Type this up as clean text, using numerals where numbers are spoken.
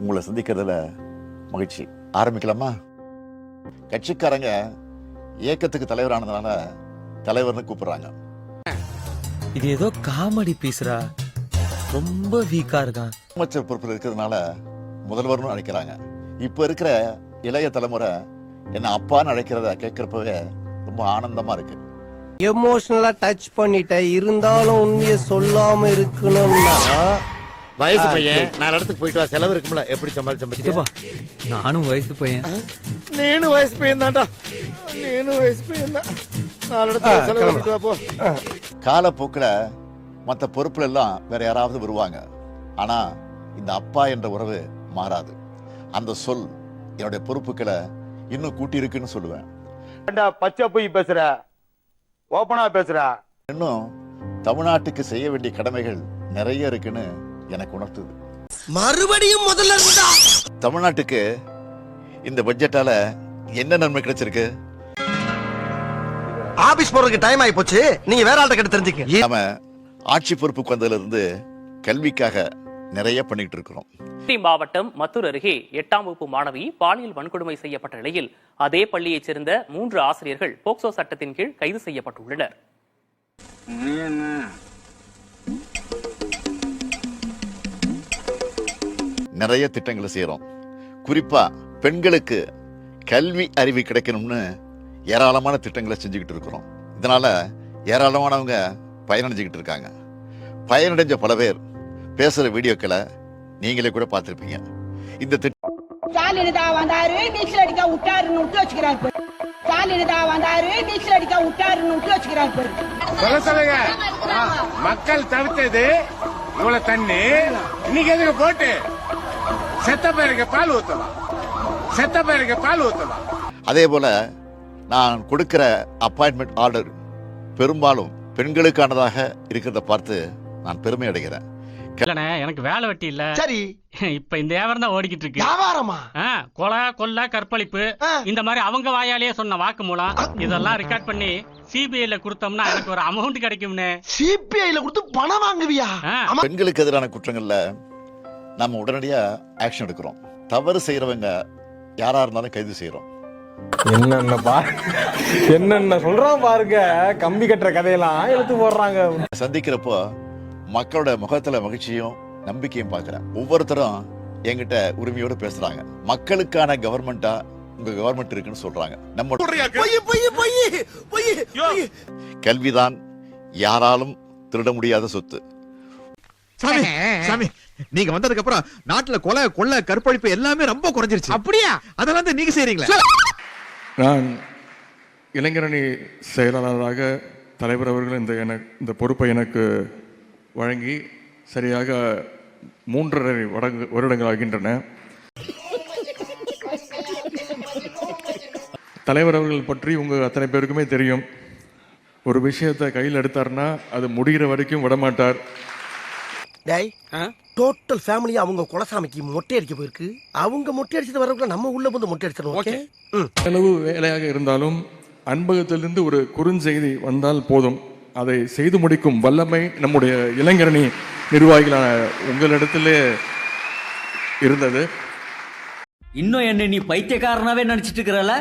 உங்களை சந்திக்கிறதுல மகிழ்ச்சி. ஆரம்பிக்கலாமா? கட்சிக்காரங்க இயக்கத்துக்கு தலைவரானதுனால தலைவர்னு கூப்பிடுறாங்க. இது ஏதோ காமெடி பீஸ்ரா, ரொம்ப வீக்கா இருக்கான். அமைச்சர் பொறுப்பில் இருக்கிறதுனால முதல்வர்னு அழைக்கிறாங்க. இப்ப இருக்கிற இளைய தலைமுறை என்ன அப்பான்னு அழைக்கிறத கேட்கிறப்பவே ரொம்ப ஆனந்தமா இருக்கு. எமோஷனலா டச் பண்ணிட்ட, இருந்தாலும் உண்மையை சொல்லாம இருக்கணும்னா வயசு பையன் 4 இடத்துக்கு போயிட்டு வா, செலவு இருக்கும்ல, எப்படி சமாளிச்சா? நானும் வயசு பையன். நீனும் வயசு பையன் தான்டா, நீனும் வயசு பையன் தான். 4 இடத்துக்கு செலவு பண்ணிட்டு வா போ. காலப்போக்கில் மற்ற பொறுப்புல எல்லாம் வேற யாராவது வருவாங்க. ஆனா இந்த அப்பா என்ற உறவு மாறாது. அந்த சொல் என்னுடைய பொறுப்புகளை இன்னும் கூட்டி இருக்குன்னு சொல்லுவேன். பச்சை போய் பேசுற, ஓபனா பேசுற. இன்னும் தமிழ்நாட்டுக்கு செய்ய வேண்டிய கடமைகள் நிறைய இருக்குன்னு எனக்கு உணர்த்துது. மறுபடியும் முதல்ல இருந்தா தமிழ்நாட்டுக்கு இந்த பட்ஜெட்டால என்ன நன்மை கிடைச்சிருக்கு? ஆபீஸ் போறதுக்கு டைம் ஆயி போச்சு, நீங்க வேற ஆள்கிட்ட கிட்ட தெரிஞ்சுக்க. நாம ஆட்சி பொறுப்புக்கு வந்ததுல இருந்து கல்விக்காக நிறைய பண்ணிட்டு இருக்கிறோம். மாவட்டம் மத்தூர் அருகே 8ஆம் வகுப்பு மாணவி பாலியல் வன்கொடுமை செய்யப்பட்ட நிலையில் அதே பள்ளியைச் சேர்ந்த 3 ஆசிரியர்கள் போக்சோ சட்டத்தின் கீழ் கைது செய்யப்பட்டுள்ளனர். நிறைய திட்டங்களை செய்யறோம். குறிப்பா பெண்களுக்கு கல்வி அறிவு கிடைக்கணும்னு ஏராளமான திட்டங்களை செஞ்சுக்கிட்டு இருக்கிறோம். இதனால ஏராளமானவங்க பயனடைஞ்சுக்கிட்டு இருக்காங்க. பயனடைஞ்ச பல பேர் பேசுற வீடியோக்களை நீங்களே கூட பார்த்திருப்பீங்க. இந்த ஜாலினதா வந்தாரு நீச்சல் அடிக்க விட்டாருன்னு விட்டு வச்சுக்கிறாரு. ஜாலினதா வந்தாரு நீச்சல் அடிக்க விட்டாருன்னு விட்டு வச்சுக்கிறாரு. சொல்லுங்க, மக்கள் தவிர்த்தது இவ்வளவு தண்ணி, இன்னைக்கு எதுக்கு போட்டு செத்த பேருக்கு பால் ஊத்தலாம், செத்த பேருக்கு பால் ஊத்தலாம். அதே போல நான் கொடுக்கிற அப்பாயின்மெண்ட் ஆர்டர் பெரும்பாலும் பெண்களுக்கானதாக இருக்கிறத பார்த்து நான் பெருமை அடைகிறேன். எனக்கு வேலை வெட்டி இல்ல. சரி, இப்ப இந்த வியாபாரம் தான் ஓடிக்கிட்டு இருக்கு. வியாபாரமா? கொலை, கொள்ளை, கற்பழிப்பு, இந்த மாதிரி அவங்க வாயாலேயே சொன்ன வாக்கு மூலம் இதெல்லாம் ரெக்கார்ட் பண்ணி சிபிஐல கொடுத்தோம்னா எனக்கு ஒரு அமௌண்ட் கிடைக்கும்னு. சிபிஐல கொடுத்து பணம் வாங்குவியா? பெண்களுக்கு எதிரான குற்றங்கள்ல நாம உடனடியா ஆக்ஷன் எடுக்கிறோம். தவறு செய்யறவங்க யாரா இருந்தாலும் கைது செய்யறோம். என்னென்ன சொல்றான் பாருங்க, கம்பி கட்டுற கதையெல்லாம் எடுத்து போடுறாங்க. சந்திக்கிறப்போ மக்களோட முகத்துல மகிழ்ச்சியும் நம்பிக்கையும் பார்க்கிறேன். ஒவ்வொருத்தரும் என்கிட்ட உரிமையோடு பேசுறாங்க. மக்களுக்கான கவர்மெண்டா உங்க கவர்மெண்ட் இருக்குன்னு சொல்றாங்க. நம்ம கல்விதான் யாராலும் திருட முடியாத சொத்து. சாமி, நீங்க வந்ததுக்கு அப்புறம் நாட்டுல கொலை, கொள்ளை, கற்பழிப்பு எல்லாமே ரொம்ப குறைஞ்சிருச்சு. அப்படியா? அதெல்லாம் நீங்க செய்றீங்களா? நான் இளைஞரணி செயலாளராக தலைவர் அவர்கள் இந்த பொறுப்பை எனக்கு வழங்கி சரியாக 3.5 வருடங்கள் ஆகின்றன. தலைவர் அவர்கள் பற்றி உங்க அத்தனை பேருக்குமே தெரியும். ஒரு விஷயத்தை கையில் எடுத்தார்னா அது முடிகிற வரைக்கும் விடமாட்டார். டோட்டல் ஃபேமிலி அவங்க குலசாமிக்கு மொட்டை அடிக்க போயிருக்கு. அவங்க மொட்டை அடிச்சது வரக்குள்ள நம்ம உள்ள வந்து மொட்டை அடிச்சிடணும். அளவு வேலையாக இருந்தாலும் அன்பகத்திலிருந்து ஒரு குறுஞ்செய்தி வந்தால் போதும், அதை செய்து முடிக்கும் வல்லமை நம்முடைய இளைஞரணி நிர்வாகிகளான உங்களிடத்திலே இருந்தது. இன்னும் என்ன நீ பைத்தியக்காரனாவே நினைச்சிட்டு இருக்கிறல?